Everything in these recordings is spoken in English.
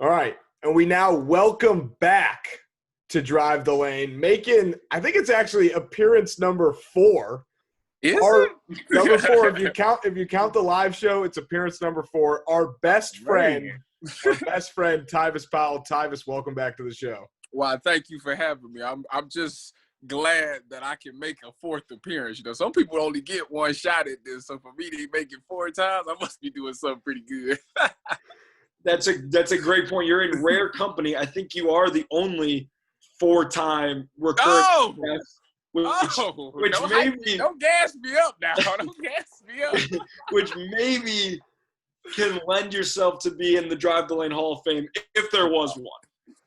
All right. And we now welcome back to Drive the Lane, making, I think it's actually appearance number 4. Is Our it? number 4, if you count the live show, it's appearance number 4. Our best friend, Tyvis Powell. Tyvis, welcome back to the show. Well, thank you for having me. I'm just glad that I can make a 4th appearance. You know, some people only get one shot at this, so for me to make it 4 times, I must be doing something pretty good. That's a great point. You're in rare company. I think you are the only 4-time recurring guest, which maybe don't gas me up now. Don't gas me up. Which maybe can lend yourself to be in the Drive the Lane Hall of Fame if there was one.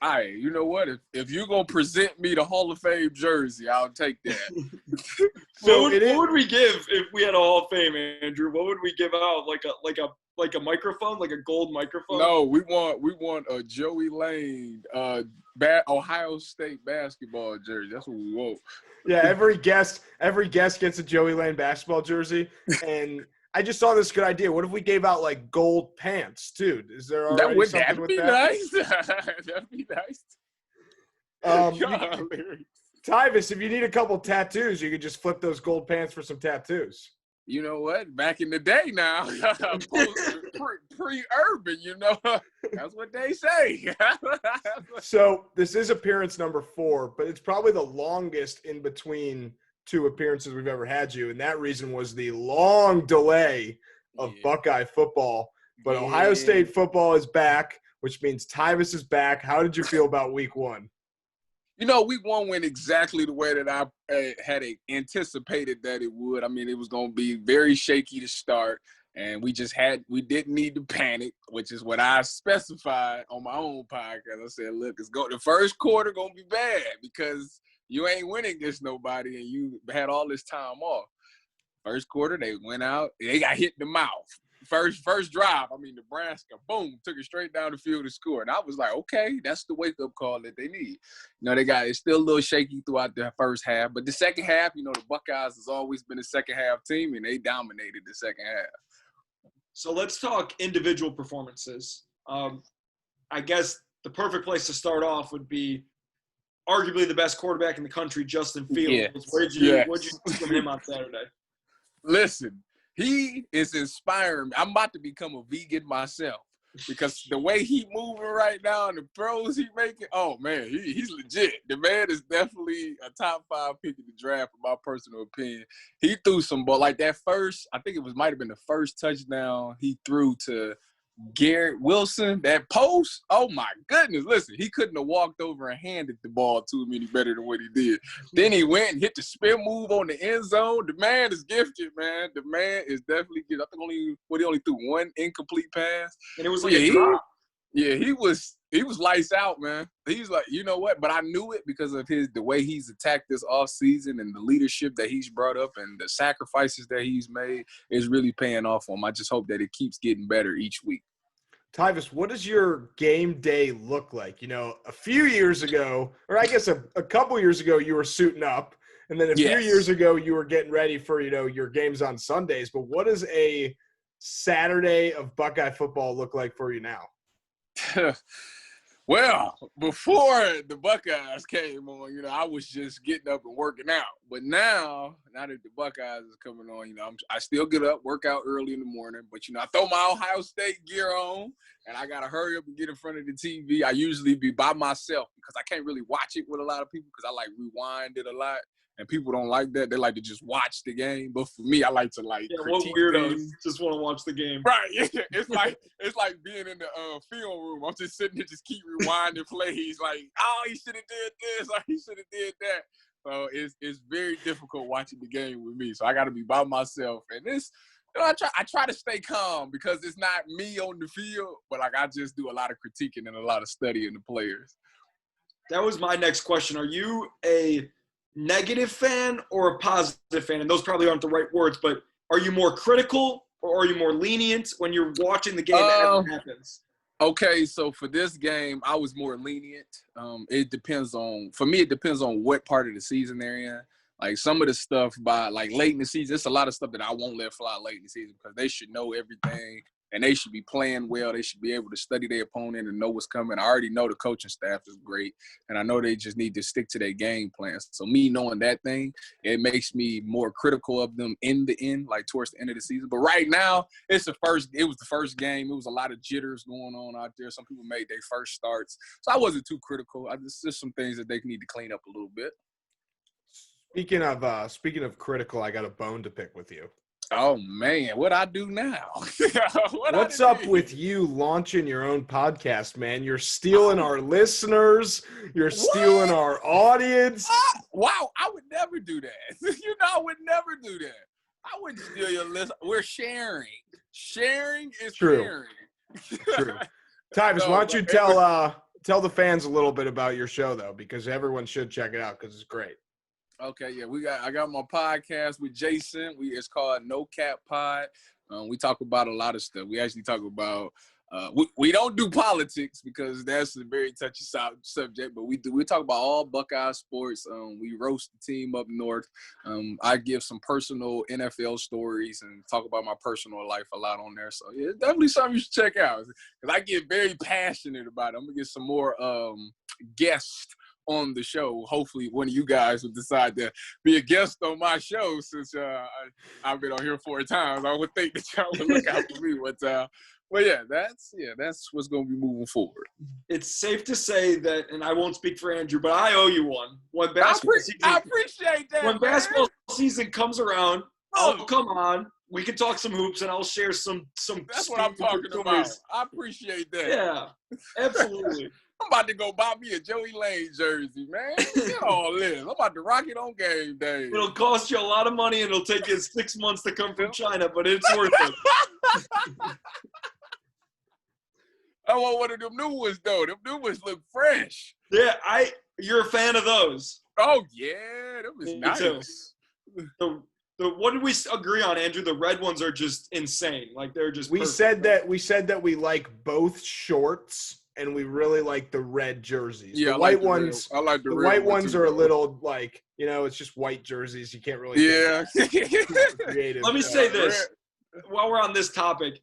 All right, you know what? If you're gonna present me the Hall of Fame jersey, I'll take that. What would we give if we had a Hall of Fame, Andrew? What would we give out? Like a microphone, like a gold microphone? No, we want a Joey Lane, Ohio State basketball jersey. That's what we want. Yeah, every guest gets a Joey Lane basketball jersey, and I just saw this good idea. What if we gave out like gold pants too? Is there already something with that? Nice. That'd be nice. Tyvis, if you need a couple tattoos, you could just flip those gold pants for some tattoos. You know what? Back in the day now, pre-urban, you know, that's what they say. So this is appearance number 4, but it's probably the longest in between 2 appearances we've ever had you, and that reason was the long delay of Buckeye football. But Ohio State football is back, which means Tyvis is back. How did you feel about week 1? You know, week 1 went exactly the way that I had anticipated that it would. I mean, it was going to be very shaky to start, and we didn't need to panic, which is what I specified on my own podcast. I said, look, the first quarter going to be bad because you ain't winning against nobody, and you had all this time off. First quarter, they went out. They got hit in the mouth. First drive, Nebraska, boom, took it straight down the field to score. And I was like, okay, that's the wake-up call that they need. You know, it's still a little shaky throughout the first half. But the second half, you know, the Buckeyes has always been a second-half team, and they dominated the second half. So let's talk individual performances. I guess the perfect place to start off would be arguably the best quarterback in the country, Justin Fields. Yes. What'd you see from him on Saturday? Listen, he is inspiring me. I'm about to become a vegan myself because the way he moving right now and the throws he making, oh, man, he's legit. The man is definitely a top 5 pick in the draft, in my personal opinion. He threw some ball. Like that first, I think it might have been the first touchdown he threw to Garrett Wilson, that post, oh my goodness. Listen, he couldn't have walked over and handed the ball to him any better than what he did. Then he went and hit the spin move on the end zone. The man is gifted, man. The man is definitely gifted. I think he only threw 1 incomplete pass. And it was like a drop. Yeah, he was lights out, man. He's like, you know what? But I knew it because of the way he's attacked this offseason and the leadership that he's brought up and the sacrifices that he's made is really paying off for him. I just hope that it keeps getting better each week. Tyvis, what does your game day look like? You know, a few years ago, or I guess a couple years ago, you were suiting up. And then a few years ago, you were getting ready for, you know, your games on Sundays. But what does a Saturday of Buckeye football look like for you now? Well, before the Buckeyes came on, you know, I was just getting up and working out. But now that the Buckeyes is coming on, you know, I still get up, work out early in the morning. But, you know, I throw my Ohio State gear on, and I got to hurry up and get in front of the TV. I usually be by myself because I can't really watch it with a lot of people because I like rewind it a lot. And people don't like that. They like to just watch the game. But for me, I like to critique what weirdos things. just want to watch the game. Right. It's like being in the film room. I'm just sitting there, just keep rewinding plays. Like, oh, he should have did this. Or he should have did that. So it's very difficult watching the game with me. So I got to be by myself. And this, you know, I try to stay calm because it's not me on the field. But like I just do a lot of critiquing and a lot of studying the players. That was my next question. Are you a negative fan or a positive fan? And those probably aren't the right words, but are you more critical or are you more lenient when you're watching the game as it happens? Okay, so for this game, I was more lenient. It depends on what part of the season they're in. Like some of the stuff by like late in the season, it's a lot of stuff that I won't let fly late in the season because they should know everything and they should be playing well. They should be able to study their opponent and know what's coming. I already know the coaching staff is great, and I know they just need to stick to their game plans. So me knowing that thing, it makes me more critical of them in the end, like towards the end of the season. But right now, it was the first game. It was a lot of jitters going on out there. Some people made their first starts. So I wasn't too critical. Just some things that they need to clean up a little bit. Speaking of critical, I got a bone to pick with you. Oh man, what I do now? What's up with you launching your own podcast, man? You're stealing our listeners. You're stealing our audience. Wow, I would never do that. I would never do that. I wouldn't steal your list. We're sharing. Sharing is True. sharing. True. Tyvis, why don't you tell the fans a little bit about your show though, because everyone should check it out because it's great. Okay, yeah, I got my podcast with Jason. It's called No Cap Pod. We talk about a lot of stuff. We actually talk about we don't do politics because that's a very touchy subject, but we talk about all Buckeye sports. We roast the team up north. I give some personal NFL stories and talk about my personal life a lot on there. So yeah, it's definitely something you should check out because I get very passionate about it. I'm gonna get some more guests on the show. Hopefully one of you guys will decide to be a guest on my show since I've been on here 4 times. I would think that y'all would look out for me. But yeah, that's what's going to be moving forward. It's safe to say that, and I won't speak for Andrew, but I owe you one. When basketball I appreciate that. When basketball season comes around, I'll come on. We can talk some hoops, and I'll share some. That's what I'm talking about. I appreciate that. Yeah, absolutely. I'm about to go buy me a Joey Lane jersey, man. Get all this. I'm about to rock it on game day. It'll cost you a lot of money, and it'll take you 6 months to come from China, but it's worth it. I want one of them new ones, though. Them new ones look fresh. Yeah, you're a fan of those. Oh, yeah. That was nice. What did we agree on, Andrew? The red ones are just insane. Like, they're just We said that we like both shorts. And we really like the red jerseys. Yeah, the white ones. I like the white ones are a little like, it's just white jerseys. You can't really. Yeah. Creative. Let me say this while we're on this topic.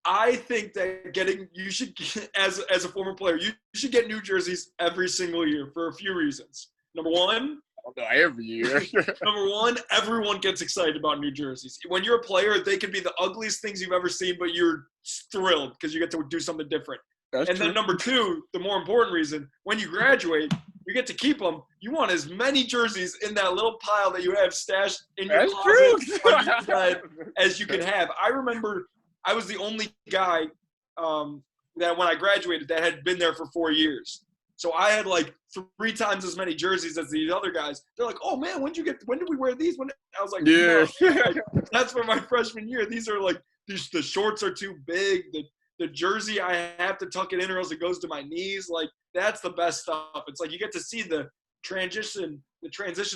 I think that you should, as a former player, you should get new jerseys every single year for a few reasons. Number one. Every year. Number one, everyone gets excited about new jerseys. When you're a player, they could be the ugliest things you've ever seen, but you're thrilled because you get to do something different. Then number two, the more important reason, when you graduate, you get to keep them. You want as many jerseys in that little pile that you have stashed in your closet under your bed as you can have. I remember I was the only guy that when I graduated that had been there for 4 years. So I had like 3 times as many jerseys as these other guys. They're like, "Oh man, when did we wear these?" I was like, "Yeah, no, that's for my freshman year. These are like the shorts are too big. The jersey, I have to tuck it in or else it goes to my knees. Like, that's the best stuff. It's like you get to see the transition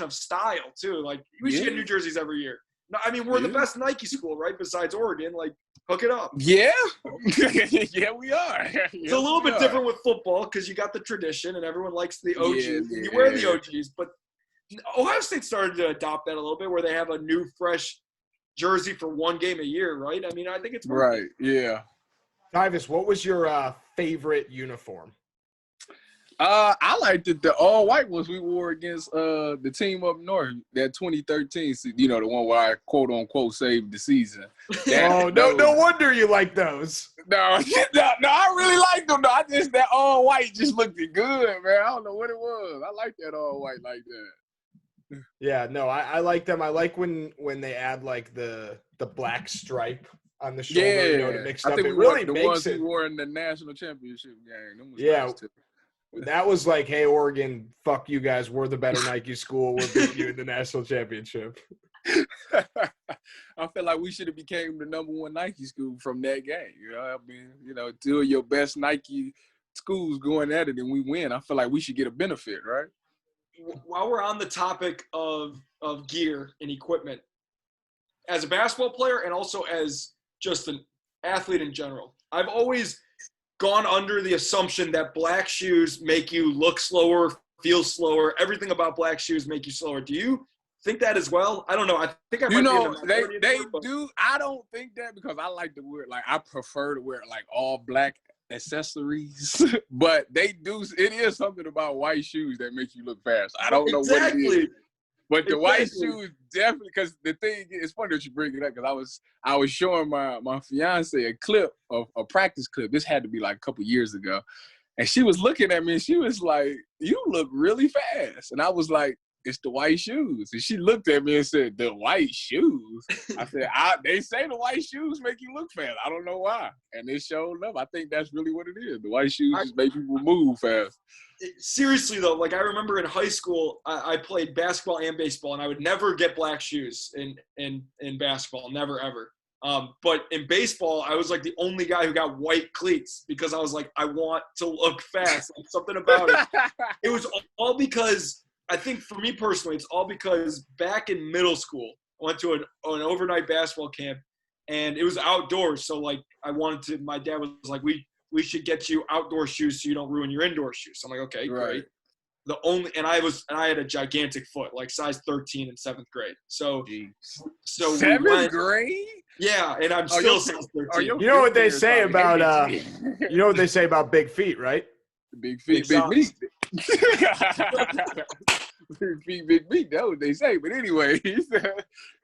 of style, too. Like, we should get new jerseys every year. No, I mean, we're the best Nike school, right, besides Oregon. Like, hook it up. Yeah. Yeah, we are. It's a little bit different with football because you got the tradition and everyone likes the OGs. Yeah, you wear the OGs. But Ohio State started to adopt that a little bit where they have a new, fresh jersey for 1 game a year, right? I mean, I think it's right. Yeah. Tyvis, what was your favorite uniform? I liked the all white ones we wore against the team up north, that 2013, the one where I quote unquote saved the season. No wonder you like those. No, I really liked them. No, that all white just looked good, man. I don't know what it was. I like that all white like that. Yeah, no, I like them. I like when they add like the black stripe on the shoulder, to mix up. It really makes it. The ones we wore in the national championship game. Nice too. That was like, hey, Oregon, fuck you guys. We're the better Nike school. We're beating you in the national championship. I feel like we should have became the #1 Nike school from that game. I mean, 2 of your best Nike schools going at it and we win. I feel like we should get a benefit, right? While we're on the topic of gear and equipment, as a basketball player and also as just an athlete in general, I've always gone under the assumption that black shoes make you look slower, feel slower. Everything about black shoes make you slower. Do you think that as well? I don't know. I think I might You be know, in the they minority, but do. I don't think that because I like to wear I prefer to wear like all black accessories, but they do. It is something about white shoes that make you look fast. I don't know what it is, but the white shoes definitely. Because the thing is funny that you bring it up because I was showing my fiance a clip of a practice clip. This had to be like a couple years ago, and she was looking at me and she was like, "You look really fast," and I was like, "It's the white shoes." And she looked at me and said, "The white shoes?" I said, they say the white shoes make you look fast. I don't know why. And it showed up. I think that's really what it is. The white shoes just make people move fast. Seriously, though, like I remember in high school, I played basketball and baseball, and I would never get black shoes in basketball. Never, ever. But in baseball, I was like the only guy who got white cleats because I was like, I want to look fast. Like, something about it. It was all because – I think for me personally, it's all because back in middle school, I went to an overnight basketball camp, and it was outdoors. So like my dad was like, we should get you outdoor shoes so you don't ruin your indoor shoes. So I'm like, okay, great. And I had a gigantic foot, like size 13 in 7th grade. So Seventh grade? Yeah, and I'm still size 13. You know what they say about you know what they say about big feet, right? Big feet, big meat. Big meat, that's what they say. But anyways,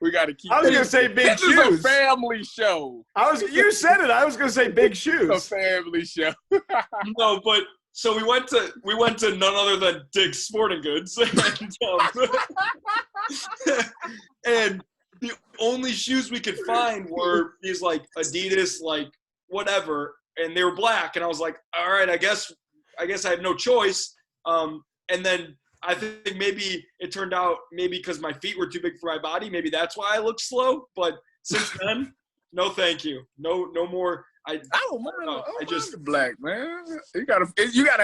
we got to keep. I was going to say big shoes. This is a family show. You said it. I was going to say big shoes. A family show. No, but so we went to none other than Dick's Sporting Goods, and the only shoes we could find were these like Adidas, like whatever, and they were black. And I was like, all right, I guess I have no choice. And then I think maybe it turned out because my feet were too big for my body. Maybe that's why I look slow. But since then, no, thank you. No more. I don't mind. I just black, man. You gotta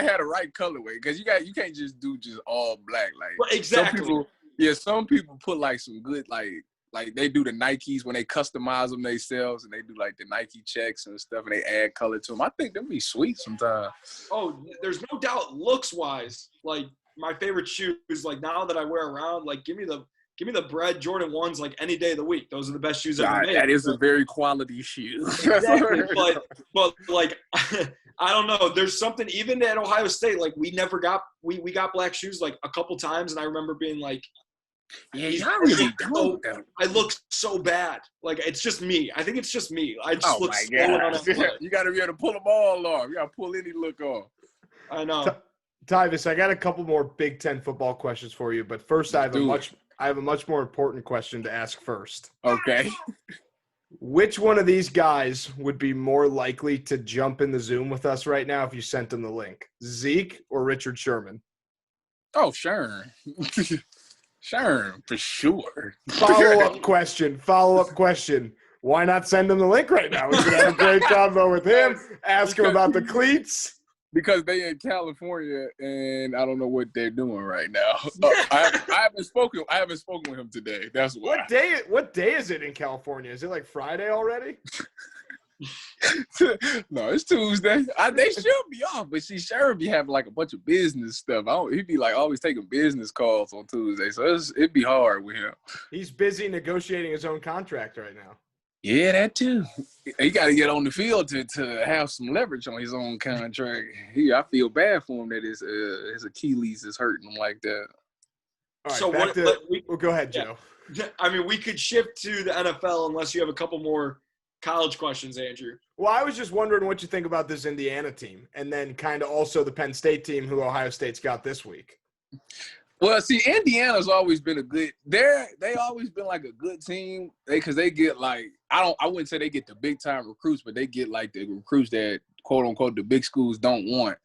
have the right colorway because you can't just do just all black. Like well, exactly. Some people put like some good like they do the Nikes when they customize them themselves and they do like the Nike checks and stuff and they add color to them. I think them be sweet sometimes. Oh, there's no doubt. Looks wise, like my favorite shoes, like now that I wear around, like give me the Bread Jordan 1s like any day of the week. Those are the best shoes ever made. That is a very quality shoe. Exactly. but like I don't know. There's something even at Ohio State, like we never got we got black shoes like a couple times, and I remember being like, yeah, y'all really don't. I look so bad. Like it's just me. I think it's just me. I just look slow on you got to be able to pull them all off. You got to pull any look off. I know. Tyvis, I got a couple more Big Ten football questions for you, but first I have a much more important question to ask first. Okay. Which one of these guys would be more likely to jump in the Zoom with us right now if you sent them the link? Zeke or Richard Sherman? Oh, sure. Sure, for sure. Follow-up question. Why not send him the link right now? We could have a great convo with him. Ask him about the cleats. Because they in California and I don't know what they're doing right now. I haven't spoken with him today. That's why. What day is it in California? Is it like Friday already? No, it's Tuesday. They should be off, but see, Sharon be having like a bunch of business stuff. He'd be like always taking business calls on Tuesday, so it'd be hard with him. He's busy negotiating his own contract right now. Yeah, that too. He got to get on the field to have some leverage on his own contract. I feel bad for him that his Achilles is hurting him like that. All right, so go ahead, Joe. I mean, we could shift to the NFL unless you have a couple more college questions, Andrew. Well, I was just wondering what you think about this Indiana team and then kind of also the Penn State team who Ohio State's got this week. Well, see, Indiana's always been they always been like a good team because they get like, I wouldn't say they get the big time recruits, but they get like the recruits that quote unquote the big schools don't want,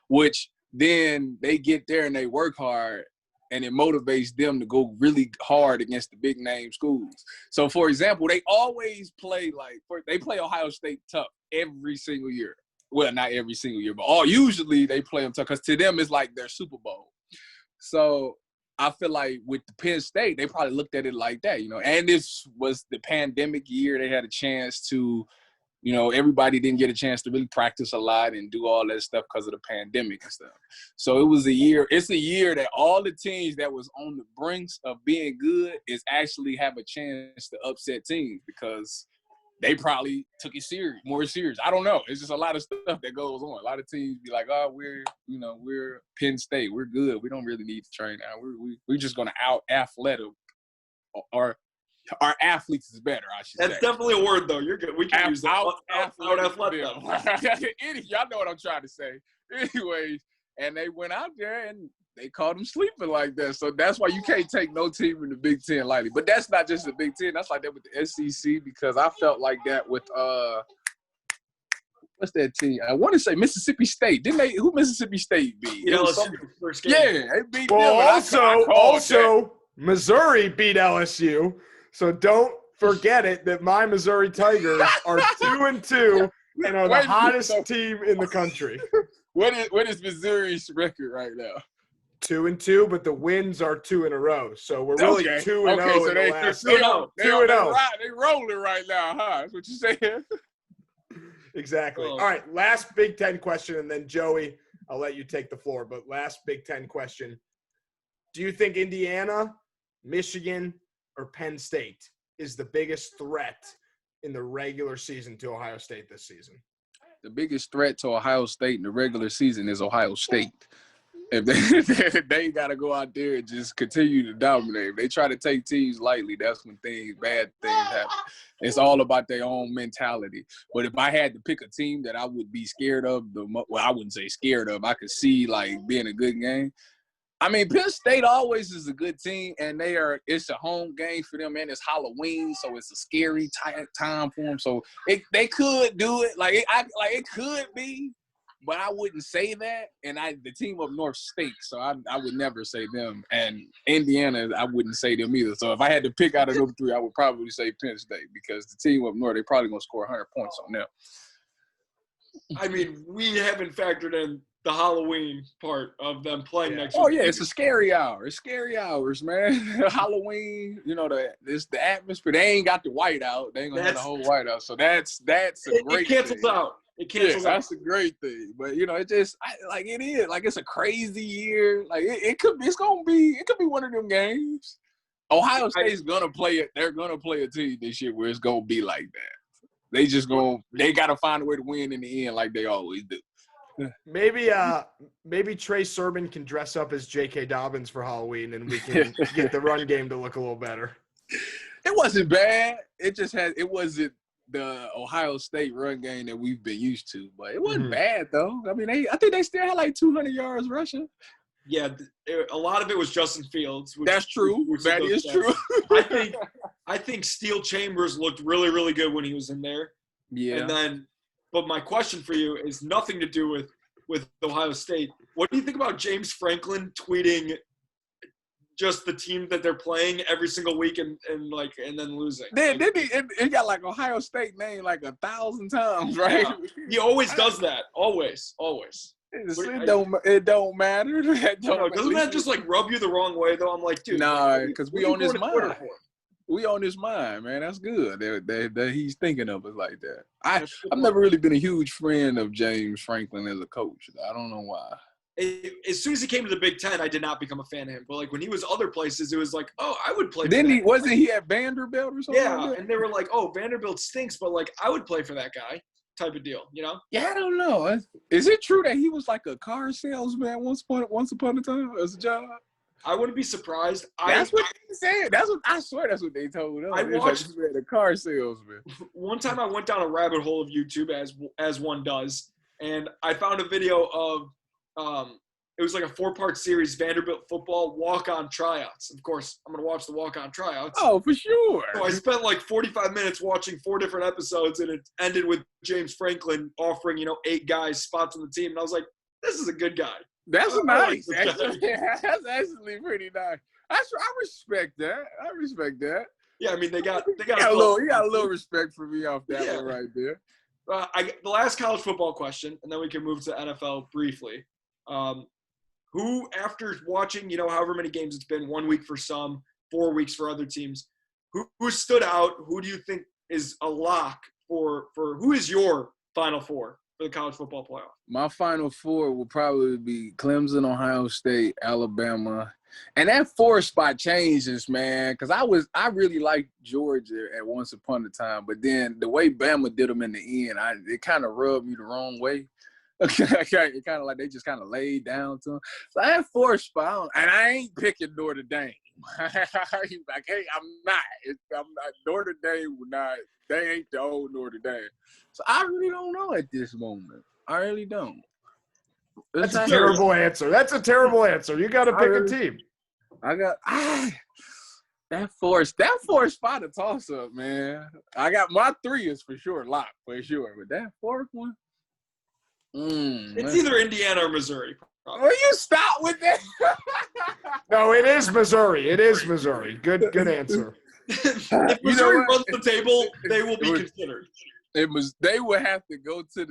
which then they get there and they work hard and it motivates them to go really hard against the big name schools. So for example, they always play they play Ohio State tough every single year. Well, not every single year, but usually they play them tough because to them it's like their Super Bowl. So I feel like with the Penn State, they probably looked at it like that, and this was the pandemic year. They had a chance to everybody didn't get a chance to really practice a lot and do all that stuff because of the pandemic and stuff. So it's a year that all the teams that was on the brinks of being good is actually have a chance to upset teams because they probably took it more serious. I don't know. It's just a lot of stuff that goes on. A lot of teams be like, oh, we're Penn State. We're good. We don't really need to train now. We're just going to out-athletic or our athletes is better, I should say. That's definitely a word, though. You're good. We can use that. Out-athletic. Y'all know what I'm trying to say. Anyways, and they went out there and they caught them sleeping like that. So that's why you can't take no team in the Big Ten lightly. But that's not just the Big Ten. That's like that with the SEC because I felt like that with what's that team? I want to say Mississippi State. Didn't they? Who Mississippi State beat? First game. Yeah, they beat them. Also, Missouri beat LSU. So don't forget it that my Missouri Tigers are 2-2 and are the hottest team in the country. What is Missouri's record right now? 2-2, but the wins are 2 in a row. So we're really 2-0 so in the last 2-0. They rolling right now, huh? That's what you're saying? Exactly. All right, last Big Ten question, and then Joey, I'll let you take the floor. But last Big Ten question. Do you think Indiana, Michigan, or Penn State is the biggest threat in the regular season to Ohio State this season? The biggest threat to Ohio State in the regular season is Ohio State. If they got to go out there and just continue to dominate. If they try to take teams lightly, that's when bad things happen. It's all about their own mentality. But if I had to pick a team that I would be scared of, I wouldn't say scared of. I could see, being a good game. I mean, Penn State always is a good team, and it's a home game for them, and it's Halloween, so it's a scary time for them. So they could do it. It could be, but I wouldn't say that. And the team up north stinks, so I would never say them. And Indiana, I wouldn't say them either. So if I had to pick out of those three, I would probably say Penn State because the team up north, they probably going to score 100 points on them. I mean, we haven't factored in the Halloween part of them playing next week. Oh, yeah, it's a scary hour. It's scary hours, man. Halloween, it's the atmosphere. They ain't got the white out. They ain't going to have the whole white out. So that's a great thing. It cancels out. That's a great thing. But, it just, it is. It's a crazy year. It could be one of them games. Ohio State's going to play it. They're going to play a team this year where it's going to be like that. They got to find a way to win in the end like they always do. Maybe Trey Sermon can dress up as J.K. Dobbins for Halloween, and we can get the run game to look a little better. It wasn't bad. It wasn't the Ohio State run game that we've been used to, but it wasn't bad though. I mean, I think they still had 200 yards rushing. Yeah, a lot of it was Justin Fields. That's true. That is true. I think Steel Chambers looked really, really good when he was in there. Yeah. But my question for you is nothing to do with Ohio State. What do you think about James Franklin tweeting just the team that they're playing every single week and then losing? It got Ohio State name 1,000 times, right? Yeah. He always does that. Always. It don't matter. Doesn't that just rub you the wrong way though? I'm like, dude. Nah, because we on his mind. We on his mind, man. That's good that he's thinking of us like that. I've never really been a huge friend of James Franklin as a coach. I don't know why. As soon as he came to the Big Ten, I did not become a fan of him. But when he was other places, it was I would play. Wasn't he at Vanderbilt or something? Yeah, and they were like, oh, Vanderbilt stinks, but I would play for that guy, type of deal, Yeah, I don't know. Is it true that he was a car salesman once upon a time as a job? I wouldn't be surprised. That's what they said. I swear that's what they told us. I watched the car salesman. One time I went down a rabbit hole of YouTube as one does, and I found a video of it was a 4-part series, Vanderbilt football walk-on tryouts. Of course, I'm gonna watch the walk-on tryouts. Oh, for sure. So I spent 45 minutes watching 4 different episodes, and it ended with James Franklin offering 8 guys spots on the team, and I was like, this is a good guy. That's nice. That's actually pretty nice. I respect that. Yeah, I mean they got you got a little respect for me off that one right there. The last college football question, and then we can move to NFL briefly. Who, after watching however many games it's been, 1 week for some, 4 weeks for other teams, who stood out? Who do you think is a lock for who is your Final Four for the college football playoff? My Final Four will probably be Clemson, Ohio State, Alabama. And that 4 spot changes, man, because I really liked Georgia at once upon a time, but then the way Bama did them in the end, it kind of rubbed me the wrong way. It kind of like they just kind of laid down to them. So I had 4 spot, and I ain't picking Notre Dame. Like, hey, I'm not. Notre Dame will not. They ain't the old Notre Dame. So I really don't know at this moment. I really don't. That's a terrible answer. That's a terrible answer. You got to pick a team. I got that 4 spot a toss up, man. I got my 3 is for sure locked for sure, but that 4th one, it's either Indiana or Missouri. Will you stop with that? No, it is Missouri. It is Missouri. Good answer. If Missouri runs the table, they will be considered. They would have to go to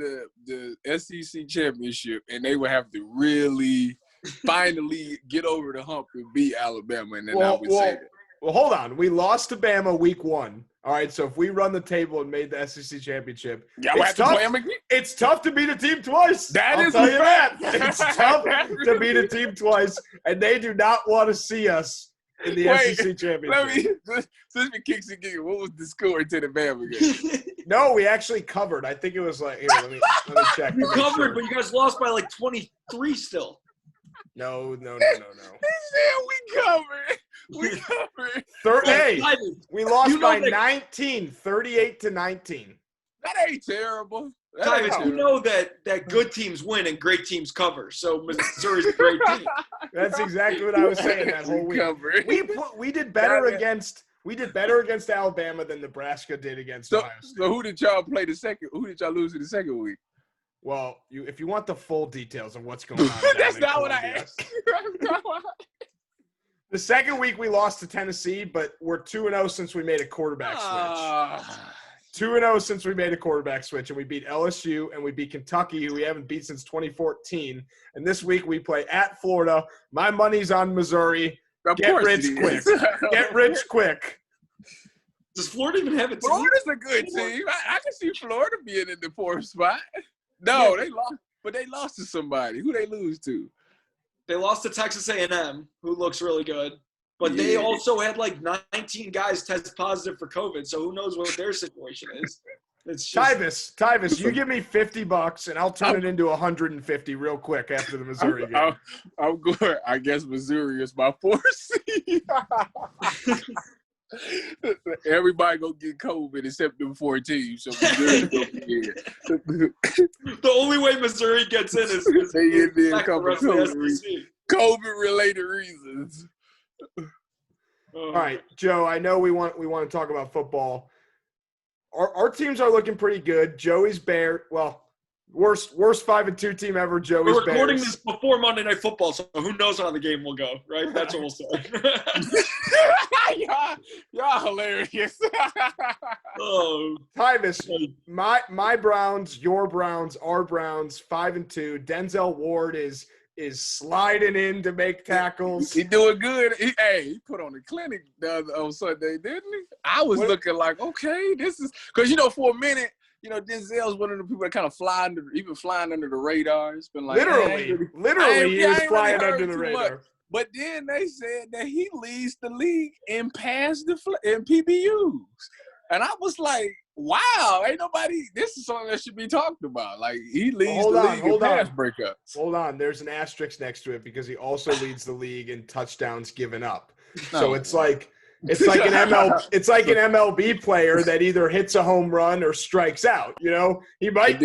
the SEC championship, and they would have to really finally get over the hump and beat Alabama, and then I would say that. Well, hold on. We lost to Bama week 1. All right, so if we run the table and made the SEC championship, it's tough to beat a team twice. I'll tell you that. It's tough to beat a team twice, and they do not want to see us in the SEC championship. Since we kicks again, what was the score to the Bama game? No, we actually covered. I think it was like, here, let me check. You covered, but you guys lost by like 23 still. No. He said we covered. We covered. Hey, we lost by 19, 38-19. That ain't terrible. Tyvis, you know that good teams win and great teams cover. So Missouri's a great team. That's exactly what I was saying that whole week. We did better against Alabama than Nebraska did against Ohio State. So who did y'all play the second? Who did y'all lose in the second week? Well, if you want the full details of what's going on, that's not what I asked. The second week we lost to Tennessee, but we're 2-0 since we made a quarterback switch. 2-0 since we made a quarterback switch, and we beat LSU and we beat Kentucky, who we haven't beat since 2014. And this week we play at Florida. My money's on Missouri. Get rich quick. Get rich quick. Does Florida even have a team? Florida's a good team. I can see Florida being in the 4th spot. No, they lost, but they lost to somebody. Who they lose to? They lost to Texas A&M, who looks really good. But they also had like 19 guys test positive for COVID, so who knows what their situation is. It's just, Tyvis, you give me $50 and I'll turn it into 150 real quick after the Missouri game. I'm good. I guess Missouri is my 4th seed. Everybody gonna get COVID except them 4 teams. So Missouri gonna be in. The only way Missouri gets in is COVID-related reasons. All right, Joe. I know we want to talk about football. Our teams are looking pretty good. Joey's Bear. Well, worst 5-2 team ever. Joey's Bears. We're recording this before Monday Night Football, so who knows how the game will go, right? That's what we'll say. y'all hilarious. Tyvis, my Browns, your Browns, our Browns, 5-2. Denzel Ward is sliding in to make tackles. He doing good. He put on a clinic on Sunday, didn't he? I was looking like, okay, this is – because, for a minute, Denzel's one of the people that kind of flying under the radar. It's been like – Literally, he was flying under the radar. Much. But then they said that he leads the league in PBUs. And I was like, wow, ain't nobody – this is something that should be talked about. Like, he leads the league in pass breakups. Hold on. There's an asterisk next to it because he also leads the league in touchdowns given up. So it's like an MLB player that either hits a home run or strikes out. He might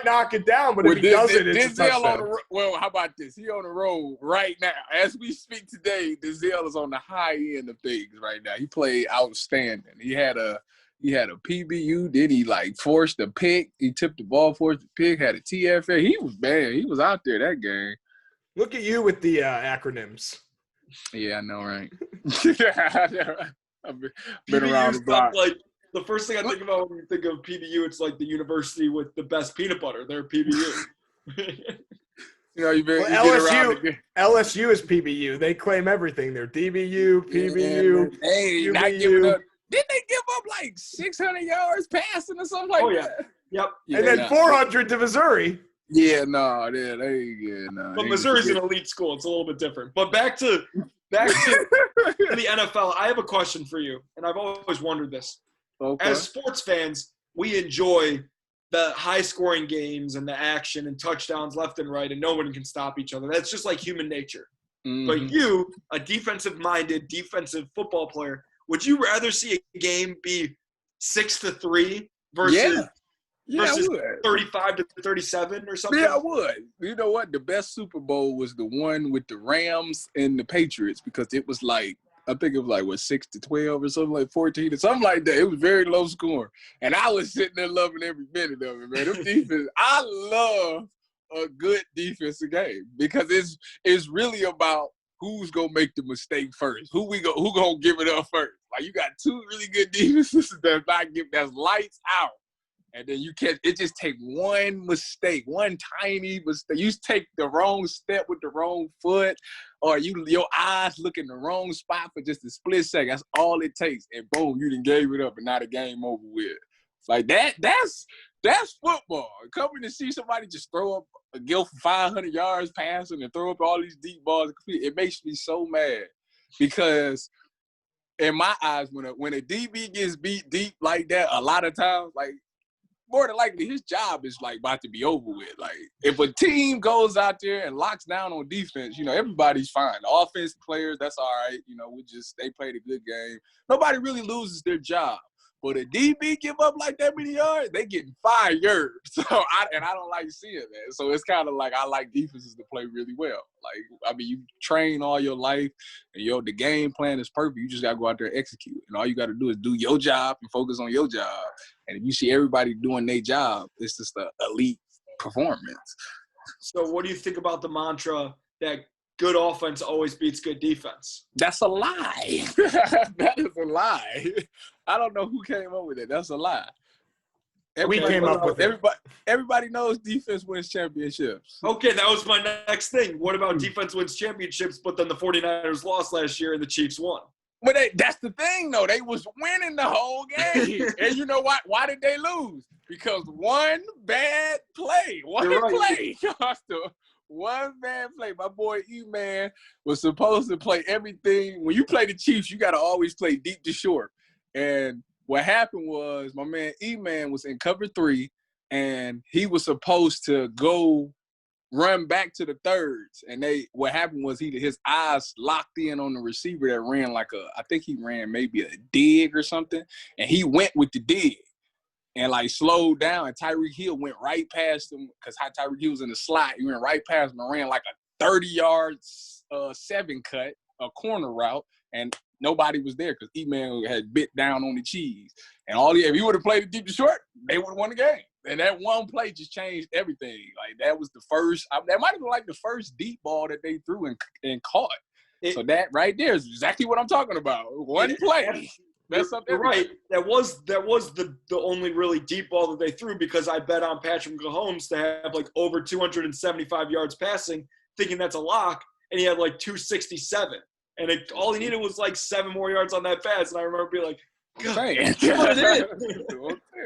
knock it down, but if he doesn't, it's a touchdown. Well, how about this? He on the road right now. As we speak today, Denzel is on the high end of things right now. He played outstanding. He had a PBU. Did he forced a pick? He tipped the ball, forced a pick, had a TFA. He was bad. He was out there that game. Look at you with the acronyms. Yeah, I know, right? I've been around the block. The first thing I think about when you think of PBU, it's like the university with the best peanut butter. They're PBU. LSU is PBU. They claim everything. They're DBU, PBU, hey, UBU. Didn't they give up like 600 yards passing or something like that? Yep. Yeah, and then 400 to Missouri. Yeah, no, But Missouri's an elite school. It's a little bit different. But back to the NFL. I have a question for you, and I've always wondered this. Okay. As sports fans, we enjoy the high-scoring games and the action and touchdowns left and right, and no one can stop each other. That's just like human nature. Mm-hmm. But you, a defensive-minded, defensive football player, would you rather see a game be 6-3 versus versus 35-37 or something? Yeah, I would. You know what? The best Super Bowl was the one with the Rams and the Patriots because it was like, I think it was like, 6-12 or something, like 14 or something like that. It was very low scoring. And I was sitting there loving every minute of it, man. Them defense, I love a good defensive game because it's really about who's gonna make the mistake first. Who gonna give it up first? Like you got two really good defenses that's lights out. And then it just take one mistake, one tiny mistake. You take the wrong step with the wrong foot, or your eyes look in the wrong spot for just a split second. That's all it takes. And boom, you done gave it up and now the game over with. Like that's football. Coming to see somebody just throw up a gill for 500 yards passing and throw up all these deep balls, it makes me so mad. Because in my eyes, when a DB gets beat deep like that, a lot of times, like, more than likely, his job is like about to be over with. Like, if a team goes out there and locks down on defense, everybody's fine. The offense players, that's all right. They played a good game. Nobody really loses their job. But a DB give up like that many yards, they getting fired. So I don't like seeing that. So it's kind of like I like defenses to play really well. Like, you train all your life, and the game plan is perfect. You just gotta go out there and execute. And all you gotta do is do your job and focus on your job. And if you see everybody doing their job, it's just an elite performance. So what do you think about the mantra that good offense always beats good defense? That's a lie. That is a lie. I don't know who came up with it. That's a lie. We came up with it. Everybody knows defense wins championships. Okay, that was my next thing. What about defense wins championships, but then the 49ers lost last year and the Chiefs won? But that's the thing, though. They was winning the whole game. And you know what? Why did they lose? Because one bad play. One bad play. My boy E-Man was supposed to play everything. When you play the Chiefs, you got to always play deep to short. And what happened was my man E-Man was in cover 3, and he was supposed to go run back to the thirds. And what happened was his eyes locked in on the receiver that ran I think he ran maybe a dig or something. And he went with the dig and slowed down. And Tyreek Hill went right past him because Tyreek Hill was in the slot. He went right past him and ran like a 30-yard 7-cut, a corner route. And nobody was there because E-Man had bit down on the cheese. And if he would have played it deep to short, they would have won the game. And that one play just changed everything. Like, that was the first – that might have been like the first deep ball that they threw and caught. So that right there is exactly what I'm talking about. One play. That's something. You're right. That was the only really deep ball that they threw because I bet on Patrick Mahomes to have over 275 yards passing, thinking that's a lock, and he had 267. And all he needed was 7 more yards on that pass. And I remember being like, God,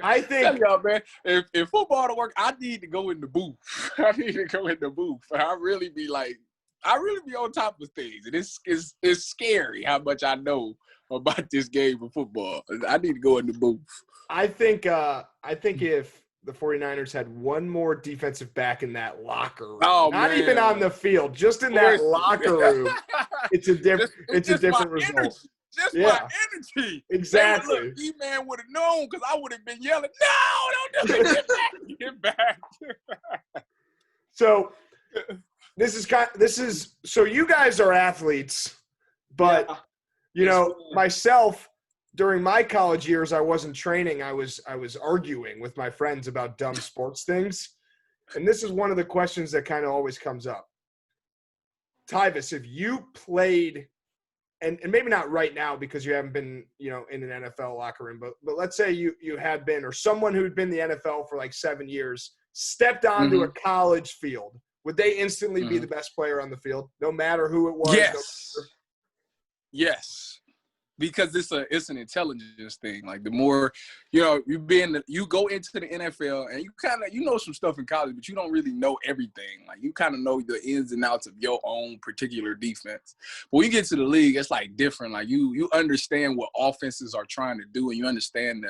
I think, y'all, man, if football to work, I need to go in the booth. I need to go in the booth. I really be on top of things. And it's scary how much I know about this game of football. I need to go in the booth. I think if the 49ers had one more defensive back in that locker room, even on the field, just in that locker room, it's a different result. Energy. Just my energy. Exactly. E-Man would have known because I would have been yelling, no, don't do it. Get back. So so you guys are athletes, but myself, during my college years, I wasn't training. I was arguing with my friends about dumb sports things. And this is one of the questions that kind of always comes up. Tyvis, if you played – and maybe not right now because you haven't been, in an NFL locker room, but let's say you had been, or someone who'd been in the NFL for 7 years, stepped onto a college field, would they instantly be the best player on the field, no matter who it was? Yes. because it's an intelligence thing. Like the more, you go into the NFL and you kind of, know some stuff in college, but you don't really know everything. Like you kind of know the ins and outs of your own particular defense. But when you get to the league, it's like different. Like you understand what offenses are trying to do, and you understand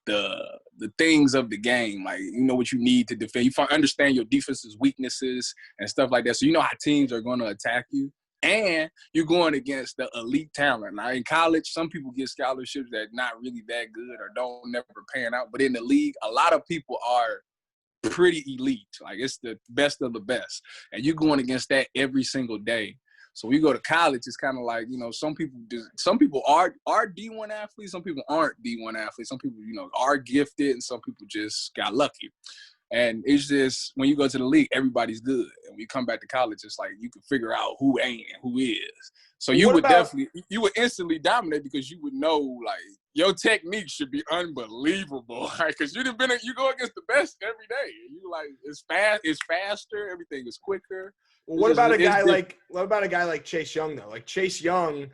the things of the game. Like you know what you need to defend. You understand your defense's weaknesses and stuff like that. So you know how teams are going to attack you. And you're going against the elite talent. Now, in college, some people get scholarships that not really that good or don't never pan out. But in the league, a lot of people are pretty elite. Like, it's the best of the best. And you're going against that every single day. So when you go to college, it's kind of like, some people are D1 athletes. Some people aren't D1 athletes. Some people, are gifted, and some people just got lucky. And it's just, when you go to the league, everybody's good. And when you come back to college, it's like you can figure out who ain't and who is. So you would instantly dominate, because you would know, like, your technique should be unbelievable. Right? Because you go against the best every day. You like, it's faster, everything is quicker. Well, what about a guy like Chase Young, though? Like, Chase Young,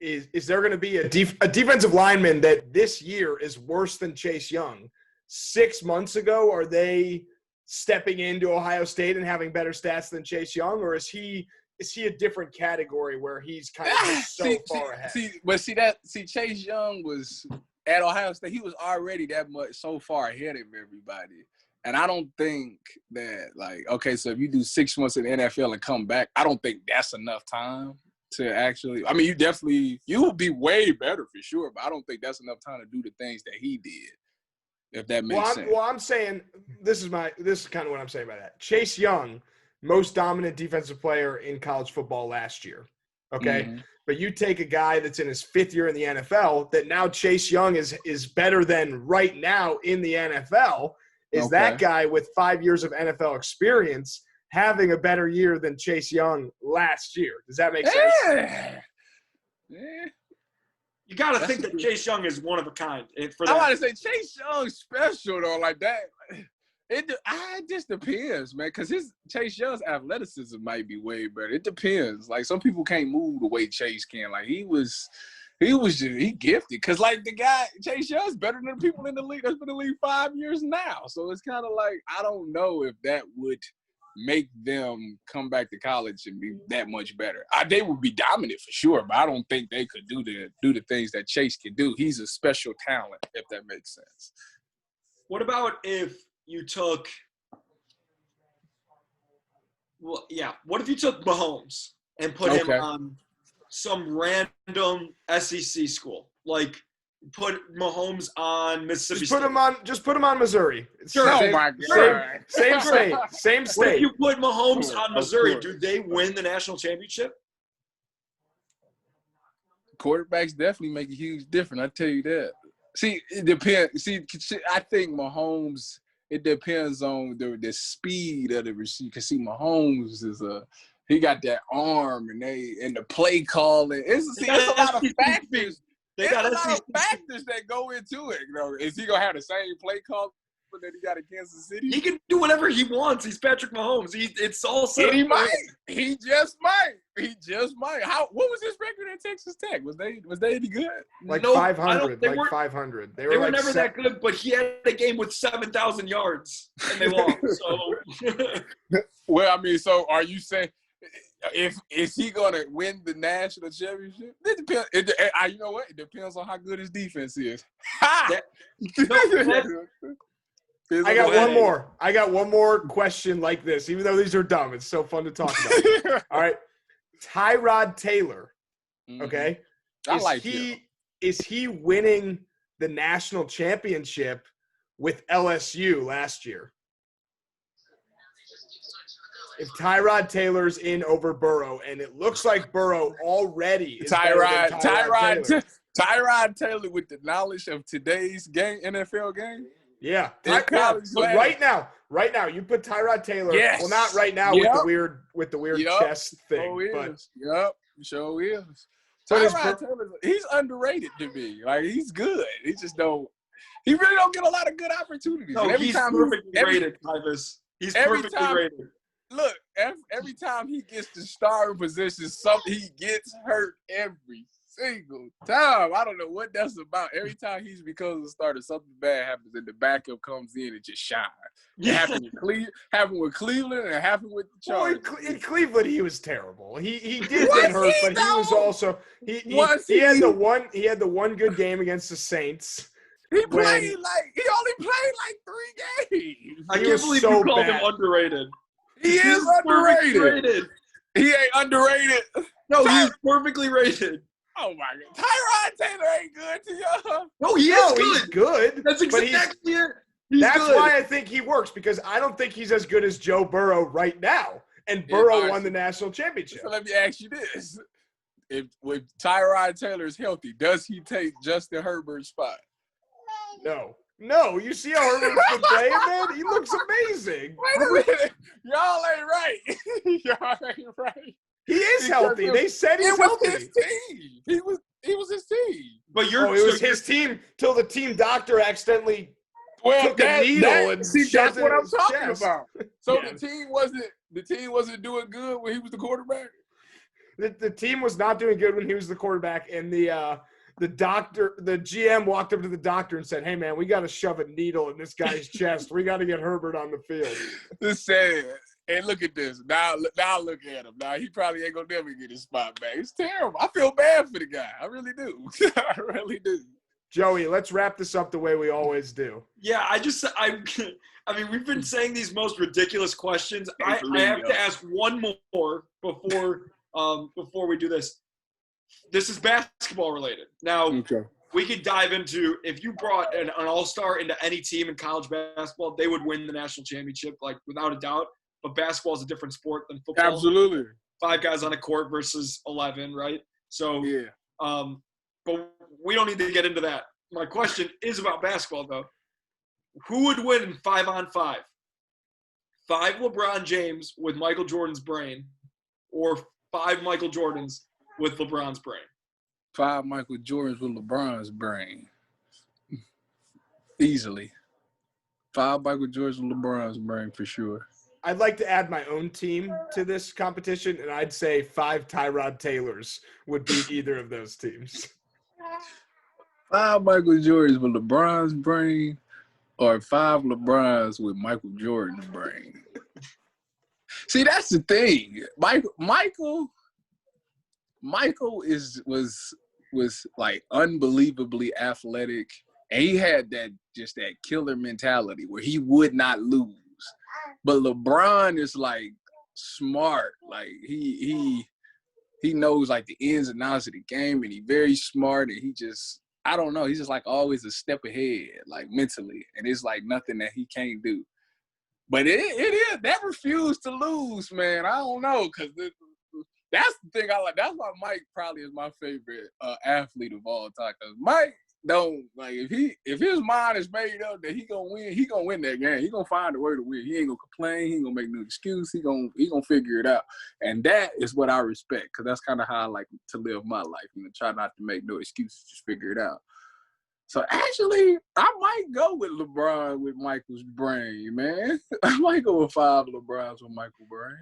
is there going to be a defensive lineman that this year is worse than Chase Young? 6 months ago, are they stepping into Ohio State and having better stats than Chase Young, or is he a different category where he's kind of just far ahead? Chase Young was at Ohio State. He was already so far ahead of everybody. And I don't think that, like, okay, so if you do 6 months in the NFL and come back, I don't think that's enough time to actually – I mean, you will be way better for sure, but I don't think that's enough time to do the things that he did. If that makes sense. Well, I'm saying this is kind of what I'm saying by that. Chase Young, most dominant defensive player in college football last year. Okay. Mm-hmm. But you take a guy that's in his 5th year in the NFL that now Chase Young is better than right now in the NFL. Is that guy with 5 years of NFL experience having a better year than Chase Young last year? Does that make sense? Yeah. You got to think that Chase Young is one of a kind. I want to say Chase Young's special, though, like that. It just depends, man, because Chase Young's athleticism might be way better. It depends. Like, some people can't move the way Chase can. Like, he gifted. Because, like, the guy, Chase Young's better than the people in the league that's been in the league 5 years now. So it's kind of like, I don't know if that would make them come back to college and be that much better. They would be dominant for sure, but I don't think they could do the things that Chase can do. He's a special talent, if that makes sense. What about if you took – what if you took Mahomes and put him on some random SEC school? Like, put Mahomes on Mississippi State. Just put him on Missouri. Sure. Oh my God. Same state. What if you put Mahomes on Missouri? Do they win the national championship? Quarterbacks definitely make a huge difference. I tell you that. See, it depends. See, I think Mahomes. It depends on the speed of the receiver. Because see, Mahomes he got that arm and the play calling. It's a lot of factors. There's a lot of factors that go into it. Is he gonna have the same play call that he got in Kansas City? He can do whatever he wants. He's Patrick Mahomes. It's all set. He might. He just might. What was his record at Texas Tech? Was they any good? Like 500. Like 500. They were never that good. But he had a game with 7,000 yards and they lost. So. Well, I mean, so are you saying? Is he gonna win the national championship? It depends. You know what? It depends on how good his defense is. I got one more question like this. Even though these are dumb, it's so fun to talk about. All right, Tyrod Taylor. Okay, is he winning the national championship with LSU last year? If Tyrod Taylor's in over Burrow, and it looks like Burrow already is Tyrod Taylor with the knowledge of today's NFL game. Yeah. Right now, you put Tyrod Taylor. Yes. Well, not right now with the weird chest thing. Yep, sure is. Tyrod Taylor, he's underrated to me. Like, he's good. He really don't get a lot of good opportunities. No, he's perfectly rated, Tyvis. He's perfectly rated. Look, every time he gets the starting position, he gets hurt every single time. I don't know what that's about. Every time he's becomes a starter, something bad happens, and the backup comes in and just shines. It happened with Cleveland, and it happened with the Chargers. Well, in Cleveland, he was terrible. He did get hurt, but he was also he had the one good game against the Saints. He only played like 3 games. I can't believe you called him underrated. He is underrated. He ain't underrated. No, he's perfectly rated. Oh my God, Tyrod Taylor ain't good to y'all. No, he's good. That's exactly it. That's why I think he works, because I don't think he's as good as Joe Burrow right now. And Burrow won the national championship. So let me ask you this: if Tyrod Taylor is healthy, does he take Justin Herbert's spot? No. You see how Herbert's been playing, man? He looks amazing. Wait a minute, y'all ain't right. Y'all ain't right. He is healthy. They said he's healthy. His team. He was his team. But it was his team till the team doctor accidentally took a needle and that's what I'm talking about. So Yeah. the team wasn't doing good when he was the quarterback. The team was not doing good when he was the quarterback, and the GM walked up to the doctor and said, "Hey man, we got to shove a needle in this guy's chest. We got to get Herbert on the field." It's sad. And look at this. Now look at him. Now he probably ain't gonna never get his spot back. It's terrible. I feel bad for the guy. I really do. I really do. Joey, let's wrap this up the way we always do. Yeah, I mean, we've been saying these most ridiculous questions. I have to ask one more before we do this. This is basketball related. Now, we could dive into, if you brought an all-star into any team in college basketball, they would win the national championship, like without a doubt. But basketball is a different sport than football. Absolutely. 5 guys on a court versus 11, right? So, yeah. But we don't need to get into that. My question is about basketball, though. Who would win in 5-on-5? 5 LeBron James with Michael Jordan's brain, or 5 Michael Jordans with LeBron's brain? 5 Michael Jordans with LeBron's brain. Easily. 5 Michael Jordans with LeBron's brain for sure. I'd like to add my own team to this competition, and I'd say 5 Tyrod Taylors would beat either of those teams. 5 Michael Jordans with LeBron's brain, or 5 LeBrons with Michael Jordan's brain. See, that's the thing. Michael was like unbelievably athletic, and he had that killer mentality where he would not lose. But LeBron is like smart. Like he knows like the ins and outs of the game, and he's very smart, and he's just like always a step ahead, like mentally. And it's like nothing that he can't do. But it is that refuse to lose, man. I don't know, because that's the thing I like. That's why Mike probably is my favorite athlete of all time. Because Mike don't like if his mind is made up that he gonna win that game. He gonna find a way to win. He ain't gonna complain. He ain't gonna make no excuse. He gonna figure it out. And that is what I respect, because that's kind of how I like to live my life. Try not to make no excuses, just figure it out. So actually, I might go with LeBron with Michael's brain, man. I might go with 5 LeBrons with Michael's brain.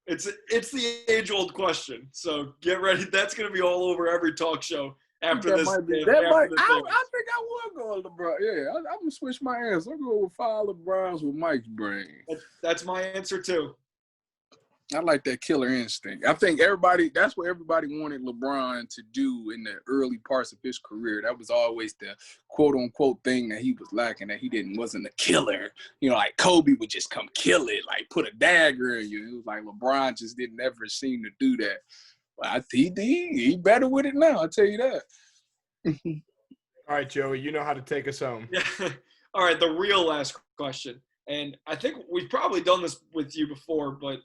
It's the age-old question. So get ready. That's gonna be all over every talk show after this. I think I would go with LeBron. Yeah, I'm gonna switch my answer. I'm going with 5 LeBrons with Mike's brain. That's my answer too. I like that killer instinct. I think that's what everybody wanted LeBron to do in the early parts of his career. That was always the quote unquote thing that he was lacking, that he wasn't a killer. Like Kobe would just come kill it, like put a dagger in you. It was like LeBron just didn't ever seem to do that. But he better with it now, I'll tell you that. All right, Joey, you know how to take us home. Yeah. All right, the real last question. And I think we've probably done this with you before, but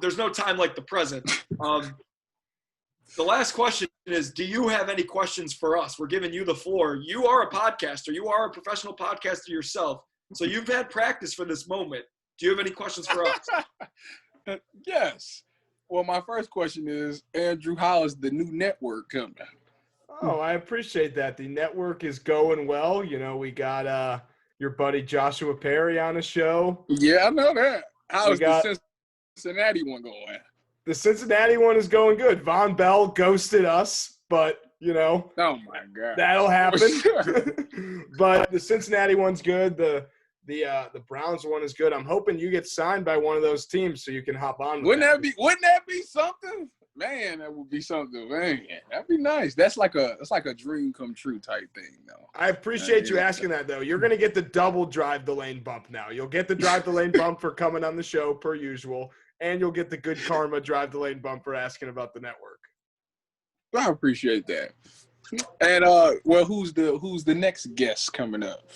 there's no time like the present. The last question is, do you have any questions for us? We're giving you the floor. You are a podcaster. You are a professional podcaster yourself. So you've had practice for this moment. Do you have any questions for us? Yes. Well, my first question is, Andrew, how is the new network coming? Oh, I appreciate that. The network is going well. We got your buddy Joshua Perry on the show. Yeah, I know that. How's the Cincinnati one going? The Cincinnati one is going good. Von Bell ghosted us, but Oh my God, that'll happen. But the Cincinnati one's good. The Browns one is good. I'm hoping you get signed by one of those teams so you can hop on. Wouldn't that be something? Man, that would be something. Man, that'd be nice. That's like a dream come true type thing, though. I appreciate you asking that, though. You're gonna get the double drive the lane bump now. You'll get the drive the lane bump for coming on the show per usual, and you'll get the good karma drive the lane bump for asking about the network. I appreciate that. And who's the next guest coming up?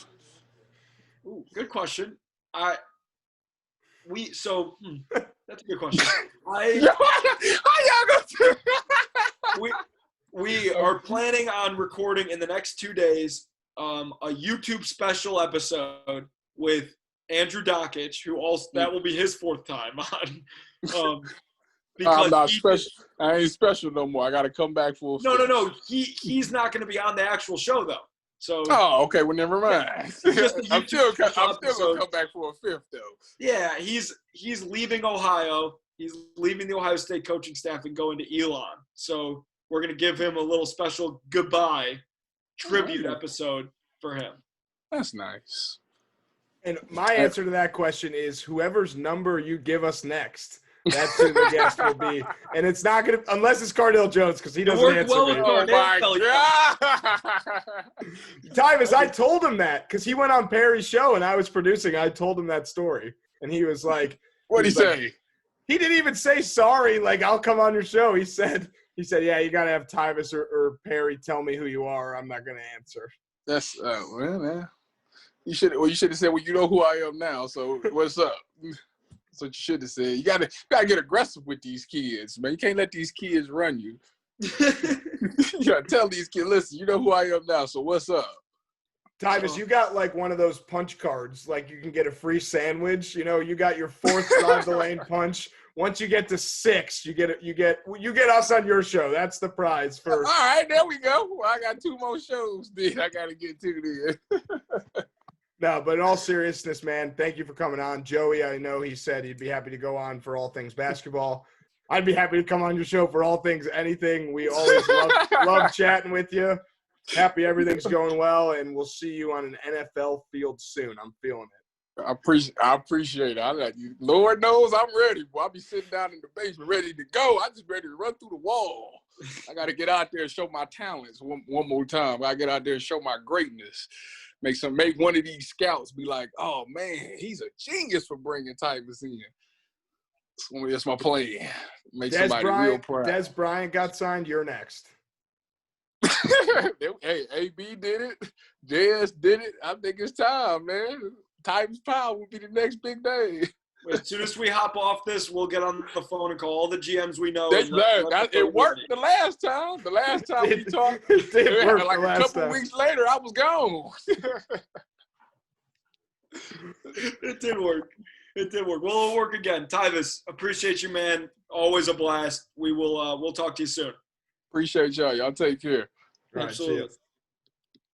Ooh, good question. That's a good question. We are planning on recording in the next 2 days a YouTube special episode with Andrew Dockich, that will be his 4th time on. Because I'm not special. I ain't special no more. I got to come back for a fifth. No. He's not going to be on the actual show though. So. Oh, okay. Well, never mind. I'm still gonna come back for a 5th though. Yeah, he's leaving Ohio. He's leaving the Ohio State coaching staff and going to Elon. So we're going to give him a little special goodbye tribute episode for him. That's nice. And my answer to that question is whoever's number you give us next. That's who the guest will be. And it's not going to – unless it's Cardale Jones because he doesn't answer me. Oh, my God. Tyvis, I told him that because he went on Perry's show and I was producing. I told him that story. And he was like – What'd he say? He didn't even say sorry, like, I'll come on your show. He said, yeah, you got to have Tyvis or Perry tell me who you are. I'm not going to answer. That's man. You should have said, well, you know who I am now, so what's up? That's what you should have said. You gotta get aggressive with these kids, man. You can't let these kids run you. You gotta tell these kids, listen, you know who I am now, so what's up? Tyvis, you got like one of those punch cards, like you can get a free sandwich. You know, you got your 4th drive the lane punch. Once you get to 6, you get us on your show. That's the prize for. All right, there we go. Well, I got 2 more shows, then I gotta get to there. No, but in all seriousness, man, thank you for coming on. Joey, I know he said he'd be happy to go on for all things basketball. I'd be happy to come on your show for all things anything. We always love chatting with you. Happy everything's going well, and we'll see you on an NFL field soon. I'm feeling it. I appreciate it. Lord knows I'm ready. Boy, I'll be sitting down in the basement ready to go. I'm just ready to run through the wall. I got to get out there and show my talents one more time. I got to get out there and show my greatness. Make one of these scouts be like, oh, man, he's a genius for bringing Tyvis in. That's my plan. Make somebody real proud. Des Bryant got signed. You're next. Hey, AB did it. JS did it. I think it's time, man. Tyvis Powell will be the next big day. As soon as we hop off this, we'll get on the phone and call all the GMs we know. It worked the last time. The last time we talked, it did work like a couple weeks later, I was gone. It did work. Well, it'll work again. Tyvis, appreciate you, man. Always a blast. We'll talk to you soon. Appreciate y'all. Y'all take care. All right, Absolutely. see ya.